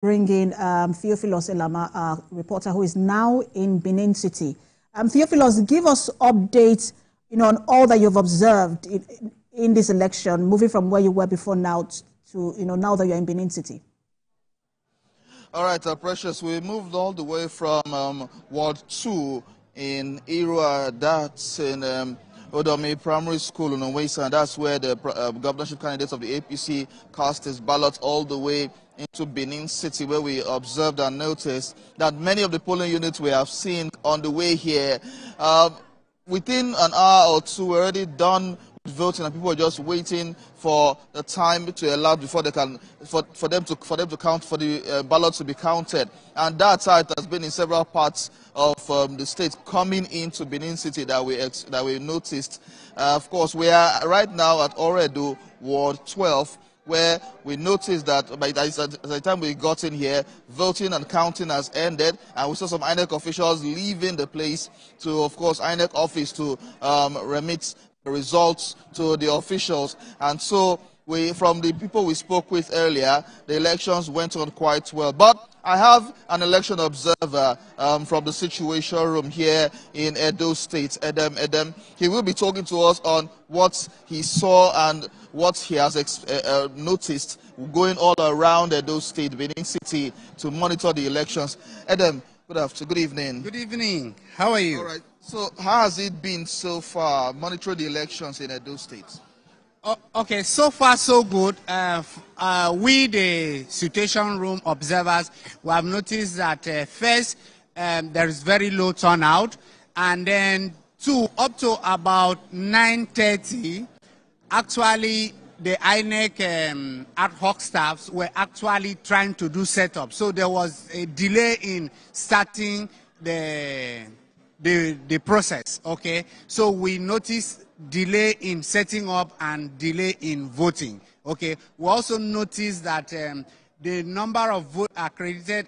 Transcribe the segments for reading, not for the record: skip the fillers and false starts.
bring in Theophilus Elamah, our reporter who is now in Benin City. Theophilus, give us updates, on all that you've observed in this election, moving from where you were before now to, now that you're in Benin City. All right, Precious, we moved all the way from Ward 2 in Irua, that's in Odomi Primary School in Onwesa, and that's where the governorship candidates of the APC cast his ballot, all the way into Benin City, where we observed and noticed that many of the polling units we have seen on the way here, within an hour or two, we're already done voting, and people are just waiting for the time to allow before they can for them to count, for the ballot to be counted. And that's how it has been in several parts of the state coming into Benin City that we noticed. Of course, we are right now at Oredo, Ward 12, where we noticed that by the time we got in here, voting and counting has ended, and we saw some INEC officials leaving the place to, of course, INEC office to remit the results to the officials. And so from the people we spoke with earlier, the elections went on quite well. But I have an election observer from the Situation Room here in Edo State, Edem. He will be talking to us on what he saw and what he has noticed going all around Edo State, Benin City, to monitor the elections. Edem, good evening. Good evening. How are you? All right. So how has it been so far, monitoring the elections in Edo State? Okay, so far so good. We, the Situation Room observers, we have noticed that first, there is very low turnout, and then up to about 9:30, actually the INEC ad hoc staffs were actually trying to do setup. So there was a delay in starting the process, okay? So we noticed delay in setting up and delay in voting, okay? We also noticed that the number of accredited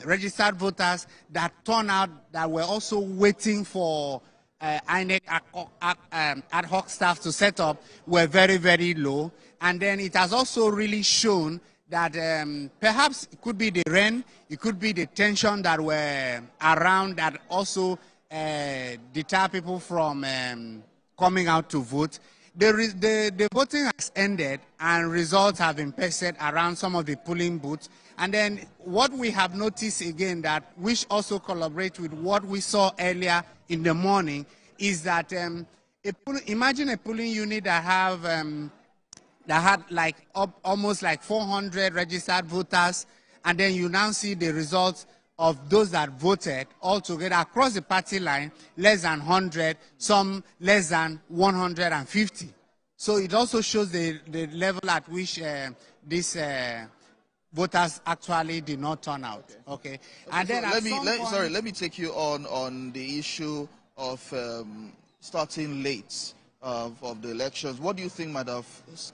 registered voters that turned out that were also waiting for INEC ad hoc staff to set up were very, very low. And then it has also really shown that perhaps it could be the rain, it could be the tension that were around that also deter people from coming out to vote. The voting has ended and results have been posted around some of the polling booths. And then what we have noticed again, that which also collaborates with what we saw earlier in the morning, is that imagine a polling unit that had like almost like 400 registered voters, and then you now see the results of those that voted altogether across the party line, less than 100, some less than 150. So it also shows the level at which these voters actually did not turn out. Okay. And then let me take you on the issue of starting late of the elections. What do you think might have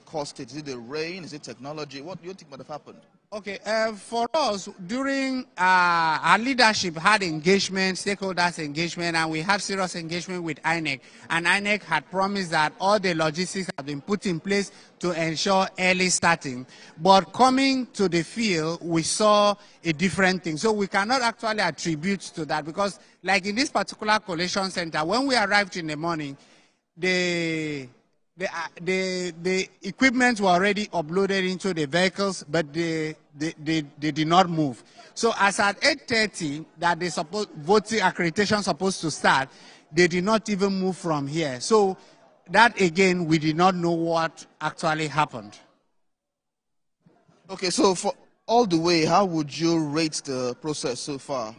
caused it? Is it the rain? Is it technology? What do you think might have happened? Okay, for us, during our leadership had engagement, stakeholders engagement, and we had serious engagement with INEC. And INEC had promised that all the logistics have been put in place to ensure early starting. But coming to the field, we saw a different thing. So we cannot actually attribute to that, because like in this particular collation center, when we arrived in the morning, the equipment were already uploaded into the vehicles, but they did not move. So as at 8:30, that voting accreditation supposed to start, they did not even move from here. So that again, we did not know what actually happened. Okay, so for all the way, how would you rate the process so far?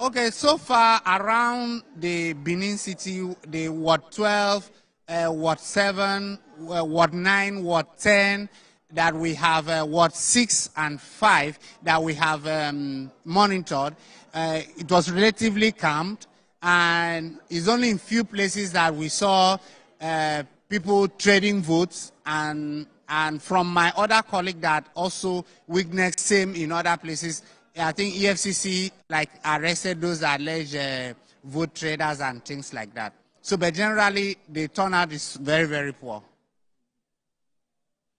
Okay, so far around the Benin City, the Ward 12, Ward 7, Ward 9, Ward 10, that we have Ward 6 and 5 that we have monitored. It was relatively calm, and it's only in few places that we saw people trading votes, and from my other colleague that also witnessed same in other places. I think EFCC arrested those alleged vote traders and things like that. So, but generally, the turnout is very, very poor.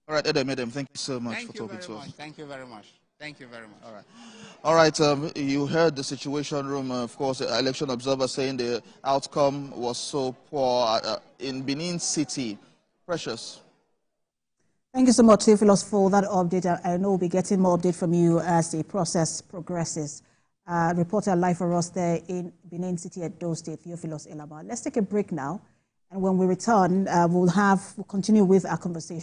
All right, Edem, thank you so much for talking to us. Thank you very much. Thank you very much. All right. All right, you heard the Situation Room, of course, election observer saying the outcome was so poor in Benin City. Precious. Thank you so much, Theophilus, for that update. I know we'll be getting more update from you as the process progresses. Reporter live for us there in Benin City at Edo State, Theophilus Elamah. Let's take a break now, and when we return, we'll continue with our conversation.